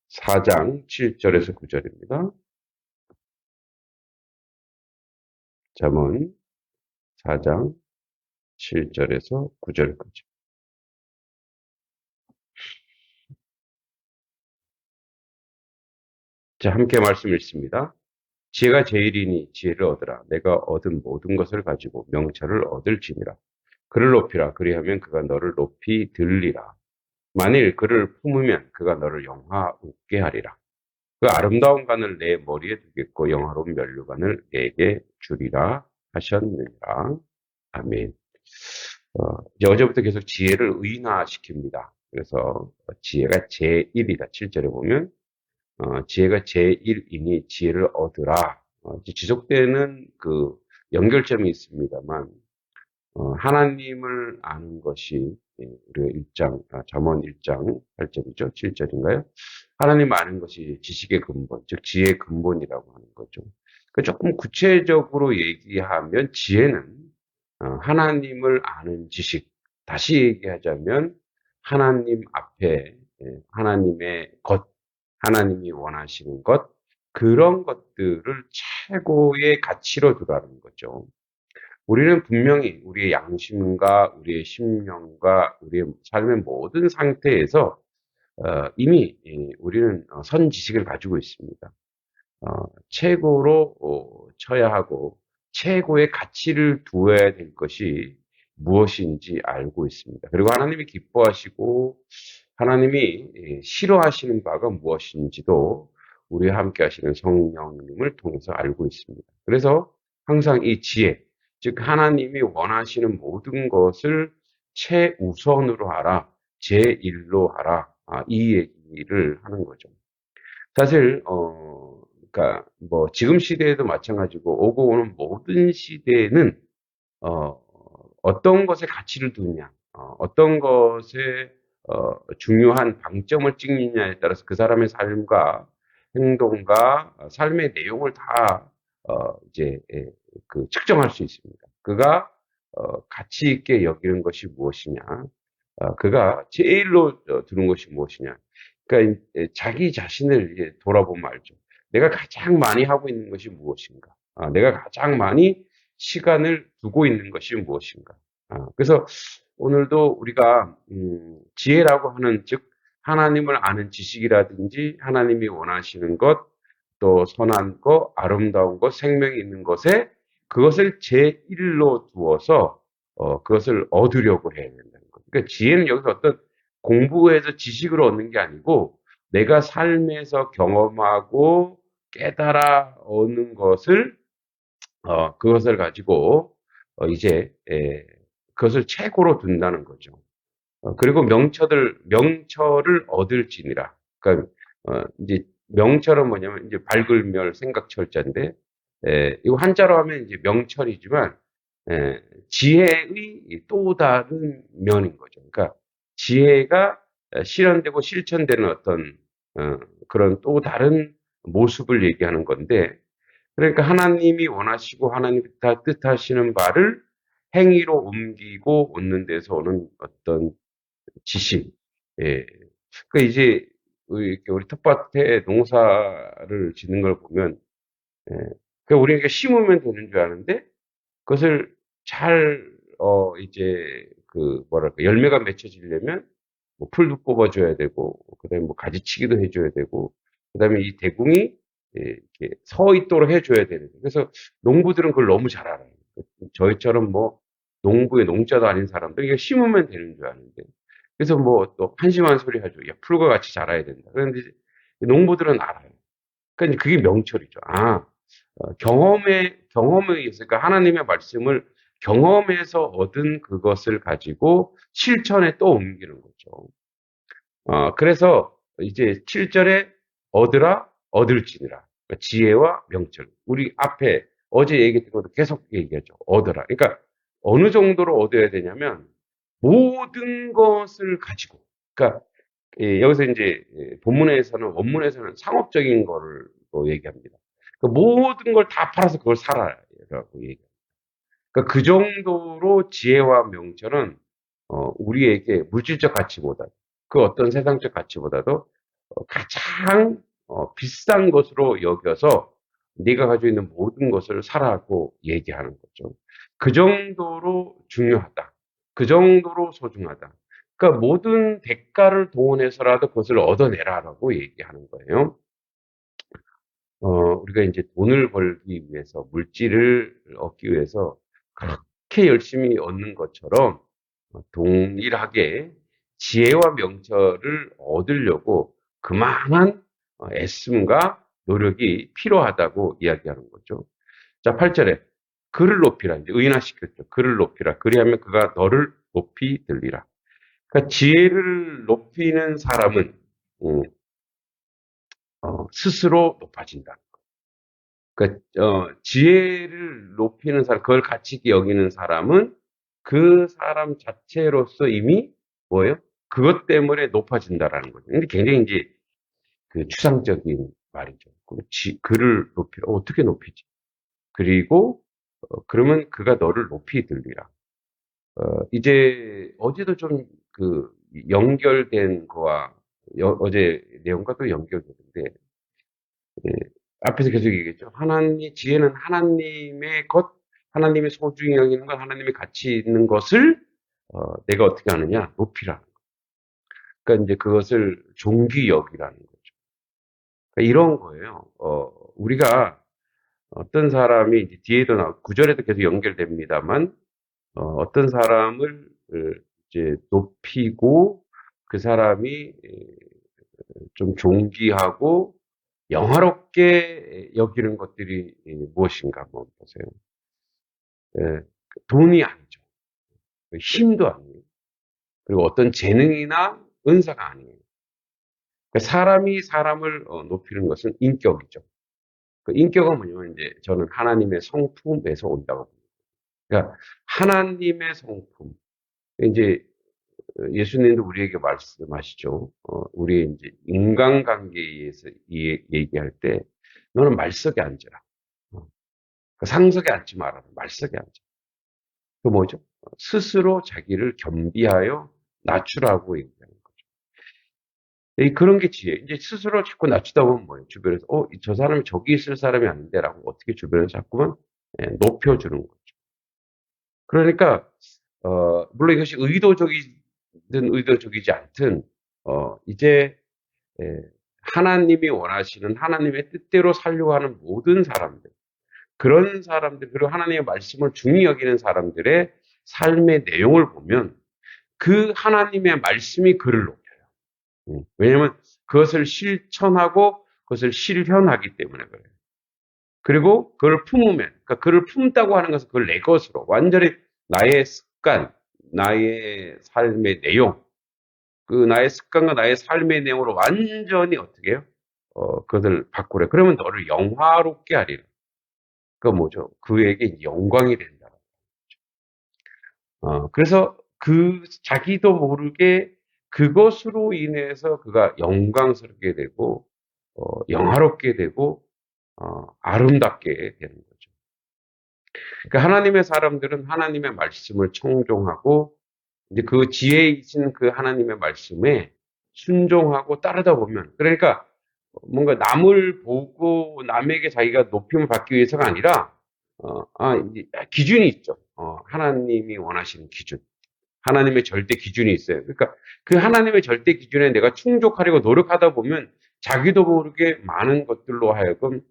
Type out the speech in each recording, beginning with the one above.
4장 7절에서 9절입니다. 잠언 4장 7절에서 9절까지. 자, 함께 말씀 읽습니다. 지혜가 제일이니 지혜를 얻으라. 내가 얻은 모든 것을 가지고 명철을 얻을지니라. 그를 높이라. 그리하면 그가 너를 높이 들리라. 만일 그를 품으면 그가 너를 영화롭게 하리라. 그 아름다운 관을 내 머리에 두겠고 영화로운 면류관을 내게 주리라 하셨느니라. 아멘. 이제 어제부터 계속 지혜를 의인화시킵니다. 그래서 지혜가 제1이다. 7절에 보면 지혜가 제1이니 지혜를 얻으라. 이제 지속되는 그 연결점이 있습니다만 하나님을 아는 것이 우리가 잠언 1장 8절이죠. 7절인가요? 하나님 아는 것이 지식의 근본, 즉 지혜의 근본이라고 하는 거죠. 그러니까 조금 구체적으로 얘기하면 지혜는 하나님을 아는 지식, 다시 얘기하자면 하나님 앞에 하나님의 것, 하나님이 원하시는 것, 그런 것들을 최고의 가치로 두라는 거죠. 우리는 분명히 우리의 양심과 우리의 심령과 우리의 삶의 모든 상태에서 이미 우리는 선지식을 가지고 있습니다. 최고로 쳐야 하고 최고의 가치를 두어야 될 것이 무엇인지 알고 있습니다. 그리고 하나님이 기뻐하시고 하나님이 싫어하시는 바가 무엇인지도 우리와 함께 하시는 성령님을 통해서 알고 있습니다. 그래서 항상 이 지혜, 즉 하나님이 원하시는 모든 것을 최우선으로 하라, 제1로 하라, 이 얘기를 하는 거죠. 사실 그러니까 뭐 지금 시대에도 마찬가지고 오고 오는 모든 시대에는 어, 어떤 것에 가치를 두느냐, 어떤 것에 중요한 방점을 찍느냐에 따라서 그 사람의 삶과 행동과 삶의 내용을 다 이제 그 측정할 수 있습니다. 그가 가치 있게 여기는 것이 무엇이냐, 그가 제일로 두는 것이 무엇이냐. 그러니까 자기 자신을 이제 돌아보면 알죠. 내가 가장 많이 하고 있는 것이 무엇인가? 내가 가장 많이 시간을 두고 있는 것이 무엇인가? 그래서 오늘도 우리가 지혜라고 하는 즉 하나님을 아는 지식이라든지 하나님이 원하시는 것, 또 선한 것, 아름다운 것, 생명이 있는 것에 그것을 제1로 두어서 그것을 얻으려고 해야 된다는 거죠. 그러니까 지혜는 여기서 어떤 공부해서 지식을 얻는 게 아니고 내가 삶에서 경험하고 깨달아 얻는 것을 그것을 가지고 이제 그것을 최고로 둔다는 거죠. 그리고 명철을 얻을지니라. 그러니까 이제 명철은 뭐냐면 이제 밝을멸 생각철자인데 이거 한자로 하면 이제 명철이지만 지혜의 또 다른 면인 거죠. 그러니까 지혜가 실현되고 실천되는 어떤 그런 또 다른 모습을 얘기하는 건데, 그러니까 하나님이 원하시고 하나님이 다 뜻하시는 바를 행위로 옮기고 얻는 데서 오는 어떤 지식. 예. 그 이제 우리 텃밭에 농사를 짓는 걸 보면, 예. 그 우리가 심으면 되는 줄 아는데 그것을 잘 이제 그 뭐랄까 열매가 맺혀지려면 뭐 풀도 뽑아줘야 되고, 그다음에 뭐 가지치기도 해줘야 되고, 그다음에 이 대궁이 이렇게 서 있도록 해줘야 되는. 그래서 농부들은 그걸 너무 잘 알아요. 저희처럼 뭐 농부의 농자도 아닌 사람들 이게 심으면 되는 줄 아는데, 그래서 뭐 또 한심한 소리 하죠. 야, 풀과 같이 자라야 된다. 그런데 이제 농부들은 알아요. 그러니까 그게 명철이죠. 경험에 의해서, 그러니까 하나님의 말씀을 경험해서 얻은 그것을 가지고 실천에 또 옮기는 거죠. 그래서 이제 7절에 얻으라, 얻을지니라. 그러니까 지혜와 명철. 우리 앞에 어제 얘기했던 것도 계속 얘기하죠. 얻어라. 그러니까 어느 정도로 얻어야 되냐면 모든 것을 가지고. 그러니까 여기서 이제 원문에서는 상업적인 거를 또 얘기합니다. 그러니까 모든 걸 다 팔아서 그걸 사라라고 얘기합니다. 그러니까 그 정도로 지혜와 명철은 우리에게 물질적 가치보다 그 어떤 세상적 가치보다도 가장 비싼 것으로 여겨서 네가 가지고 있는 모든 것을 사라고 얘기하는 거죠. 그 정도로 중요하다. 그 정도로 소중하다. 그러니까 모든 대가를 동원해서라도 그것을 얻어내라라고 얘기하는 거예요. 우리가 이제 돈을 벌기 위해서, 물질을 얻기 위해서 그렇게 열심히 얻는 것처럼 동일하게 지혜와 명철을 얻으려고 그만한 애씀과 노력이 필요하다고 이야기하는 거죠. 자, 8절에 그를 높이라. 이제 의인화시켰죠. 그를 높이라. 그리하면 그가 너를 높이 들리라. 그러니까 지혜를 높이는 사람은 음, 스스로 높아진다. 그러니까 지혜를 높이는 사람, 그걸 가치 있게 여기는 사람은 그 사람 자체로서 이미 뭐예요? 그것 때문에 높아진다라는 거죠. 근데 굉장히 이제 그 추상적인 말이죠. 그를 높이라. 어떻게 높이지? 그리고 그러면 그가 너를 높이 들리라. 이제 어제도 좀 그 연결된 거와 어제 내용과 또 연결되는데 예, 앞에서 계속 얘기했죠. 지혜는 하나님의 것, 하나님의 소중히 여기는 것, 하나님의 가치 있는 것을 내가 어떻게 하느냐? 높이라. 그러니까 이제 그것을 존귀 여기라는 거죠. 그러니까 이런 거예요. 우리가 어떤 사람이 이제 뒤에도 구절에도 계속 연결됩니다만 어떤 사람을 이제 높이고 그 사람이 좀 존귀하고 영화롭게 여기는 것들이 무엇인가 한번 보세요. 예, 돈이 아니죠. 힘도 아니에요. 그리고 어떤 재능이나 은사가 아니에요. 그러니까 사람이 사람을 높이는 것은 인격이죠. 그 인격은 뭐냐면 이제 저는 하나님의 성품에서 온다고 봅니다. 그러니까 하나님의 성품. 이제 예수님도 우리에게 말씀하시죠. 우리의 이제 인간관계에서 얘기할 때 너는 말석에 앉으라. 그 상석에 앉지 말아라. 말석에 앉아. 그 뭐죠? 스스로 자기를 겸비하여 낮추라고 얘기하는 거죠. 그런 게 지혜. 이제 스스로 자꾸 낮추다 보면 뭐예요? 주변에서, 저 사람이 저기 있을 사람이 아닌데라고 어떻게 주변에서 자꾸만 높여주는 거죠. 그러니까, 물론 이것이 의도적이든 의도적이지 않든, 이제, 예, 하나님이 원하시는 하나님의 뜻대로 살려고 하는 모든 사람들, 그런 사람들, 그리고 하나님의 말씀을 중히 여기는 사람들의 삶의 내용을 보면 그 하나님의 말씀이 그를 높여요. 왜냐하면 그것을 실천하고 그것을 실현하기 때문에 그래요. 그리고 그걸 품으면, 그러니까 그를 품다고 하는 것은 그걸 내 것으로, 완전히 나의 습관, 나의 삶의 내용, 그 나의 습관과 나의 삶의 내용으로 완전히 어떻게 해요? 그것을 바꾸래. 그러면 너를 영화롭게 하리라. 그 뭐죠? 그에게 영광이 된다. 그래서 자기도 모르게 그것으로 인해서 그가 영광스럽게 되고, 영화롭게 되고, 아름답게 되는 거죠. 그러니까 하나님의 사람들은 하나님의 말씀을 청종하고, 이제 그 지혜이신 그 하나님의 말씀에 순종하고 따르다 보면, 그러니까 뭔가 남을 보고 남에게 자기가 높임을 받기 위해서가 아니라, 이제 기준이 있죠. 하나님이 원하시는 기준. 하나님의 절대 기준이 있어요. 그러니까 그 하나님의 절대 기준에 내가 충족하려고 노력하다 보면 자기도 모르게 많은 것들로 하여금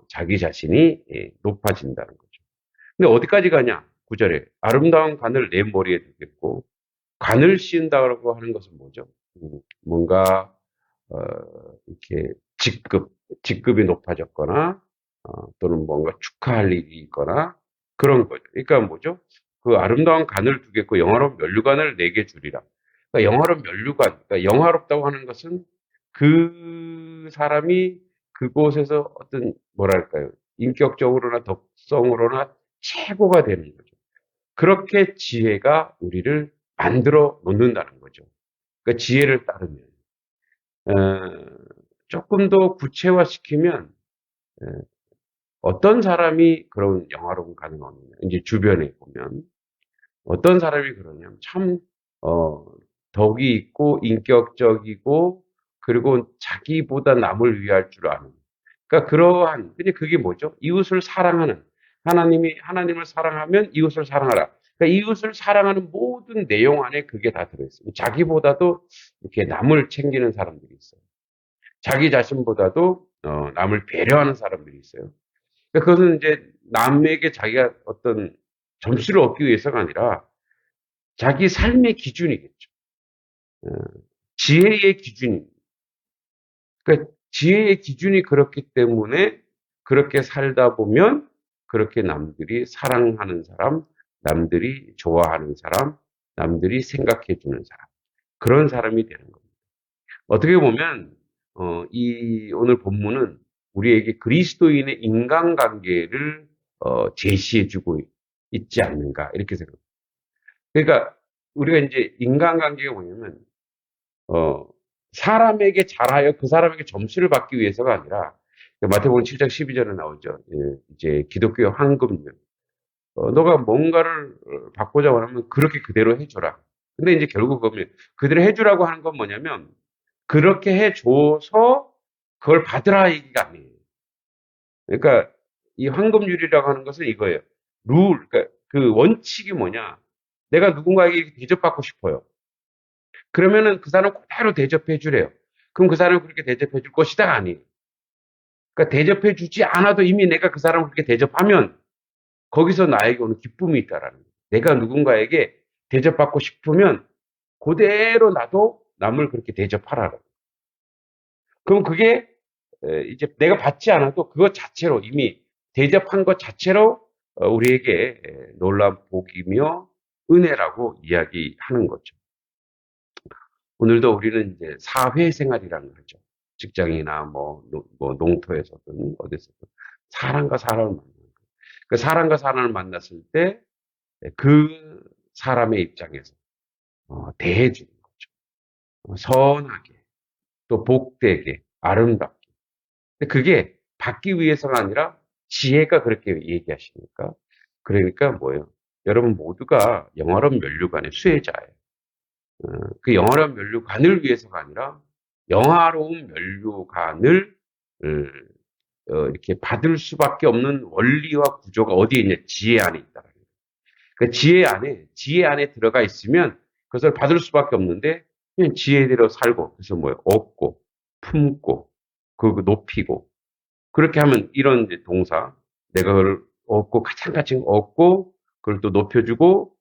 자기 자신이 높아진다는 거죠. 근데 어디까지 가냐? 9절에 아름다운 관을 내 머리에 두겠고 관을 씌운다고 하는 것은 뭐죠? 뭔가 이렇게 직급이 높아졌거나 또는 뭔가 축하할 일이 있거나 그런 거죠. 그러니까 뭐죠? 그 아름다운 간을 두겠고 영화로운 면류관을 내게 주리라. 그러니까 영화로운 면류관, 그러니까 영화롭다고 하는 것은 그 사람이 그곳에서 어떤 뭐랄까요? 인격적으로나 덕성으로나 최고가 되는 거죠. 그렇게 지혜가 우리를 만들어 놓는다는 거죠. 그러니까 지혜를 따르면 조금 더 구체화시키면 어떤 사람이 그런 영화로운 간을 얻느냐. 이제 주변에 보면 어떤 사람이 그러냐면 참 덕이 있고 인격적이고 그리고 자기보다 남을 위할 줄 아는. 그러니까 근데 그게 뭐죠? 이웃을 사랑하는. 하나님을 사랑하면 이웃을 사랑하라. 그러니까 이웃을 사랑하는 모든 내용 안에 그게 다 들어있어요. 자기보다도 이렇게 남을 챙기는 사람들이 있어요. 자기 자신보다도 남을 배려하는 사람들이 있어요. 그러니까 그것은 이제 남에게 자기가 어떤 점수를 얻기 위해서가 아니라 자기 삶의 기준이겠죠. 어, 지혜의 기준이. 그러니까 지혜의 기준이 그렇기 때문에 그렇게 살다 보면 그렇게 남들이 사랑하는 사람, 남들이 좋아하는 사람, 남들이 생각해 주는 사람. 그런 사람이 되는 겁니다. 어떻게 보면 이 오늘 본문은 우리에게 그리스도인의 인간관계를 제시해주고 있지 않는가 이렇게 생각합니다. 그러니까 우리가 이제 인간관계가 뭐냐면 어, 사람에게 잘하여 그 사람에게 점수를 받기 위해서가 아니라 마태복음 7장 12절에 나오죠. 예, 이제 기독교의 황금률. 너가 뭔가를 받고자 원하면 그렇게 그대로 해줘라. 근데 이제 결국 그러면 그대로 해주라고 하는 건 뭐냐면 그렇게 해줘서 그걸 받으라 얘기가 아니에요. 그러니까 이 황금률이라고 하는 것은 이거예요. 그러니까 그 원칙이 뭐냐. 내가 누군가에게 대접받고 싶어요. 그러면은 그 사람 그대로 대접해 주래요. 그럼 그 사람을 그렇게 대접해 줄 것이다 아니에요. 그러니까 대접해 주지 않아도 이미 내가 그 사람을 그렇게 대접하면 거기서 나에게 오는 기쁨이 있다라는 거예요. 내가 누군가에게 대접받고 싶으면 그대로 나도 남을 그렇게 대접하라는. 그럼 그게 이제 내가 받지 않아도 그것 자체로 이미 대접한 것 자체로 우리에게 놀라운 복이며 은혜라고 이야기하는 거죠. 오늘도 우리는 이제 사회생활이라는 걸 하죠. 직장이나 뭐 농토에서든 어디서든 사람과 사람을 만나는 거예요. 그 사람과 사람을 만났을 때 그 사람의 입장에서 대해주는 거죠. 선하게 또 복되게 아름답게. 근데 그게 받기 위해서가 아니라 지혜가 그렇게 얘기하시니까. 그러니까 뭐예요? 여러분 모두가 영화로운 면류관의 수혜자예요. 그 영화로운 면류관을 위해서가 아니라 영화로운 면류관을 이렇게 받을 수밖에 없는 원리와 구조가 어디에 있냐? 지혜 안에 있다. 그 지혜 안에 들어가 있으면 그것을 받을 수밖에 없는데 그냥 지혜대로 살고 그래서 뭐예요? 얻고 품고 그 높이고 그렇게 하면 이런 이제 동사 내가 그걸 얻고 가장가장 얻고 그걸 또 높여주고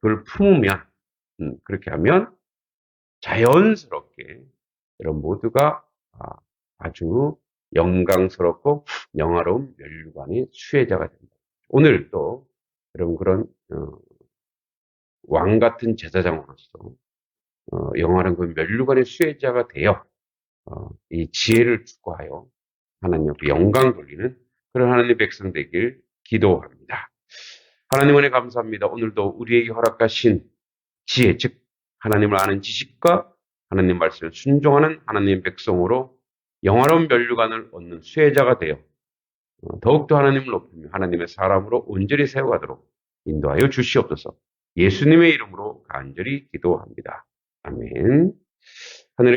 그걸 품으면 그렇게 하면 자연스럽게 여러분 모두가 아주 영광스럽고 영화로운 멸류관의 수혜자가 됩니다. 오늘 또 여러분 그런 왕 같은 제사장으로서 영화로운 그 멸류관의 수혜자가 되어 이 지혜를 추구하여 하나님 앞에 영광 돌리는 그런 하나님의 백성 되길 기도합니다. 하나님 은혜 감사합니다. 오늘도 우리에게 허락하신 지혜, 즉 하나님을 아는 지식과 하나님 말씀에 순종하는 하나님의 백성으로 영화로운 멸류관을 얻는 수혜자가 되어 더욱더 하나님을 높이며 하나님의 사람으로 온전히 세워가도록 인도하여 주시옵소서. 예수님의 이름으로 간절히 기도합니다. 아멘.